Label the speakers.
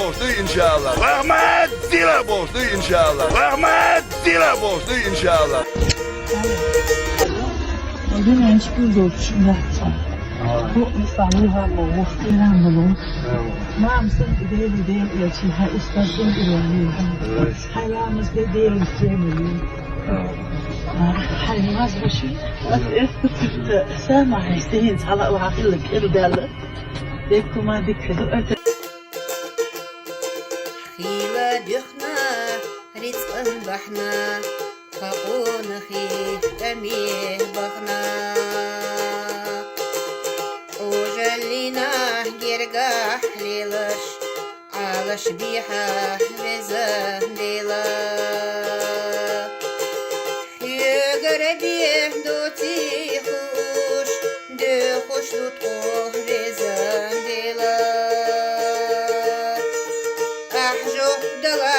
Speaker 1: borçlu inşallah. Rahmet dile borçlu inşallah. Rahmet dile borçlu inşallah.
Speaker 2: Bugün hiçbir dostum bu insanı var mı? Muhtemelen bunu. Mamsın ideali değil için ha ustasın ilerliyor. Hayamızda değil sevmiyor. Hayvaz başı. Sen mahreseyin sala vakillik irdalı. Dekuma dikkadı öte.
Speaker 3: خيلة دخنا رزق بحنا خاقون خي تميه بخنا وجلينا جرقاح ليلش عالش بيحة رزق ديلا يقربيه دوتي خوش دو خوش دوتوه رزق ديلا أحجو دلا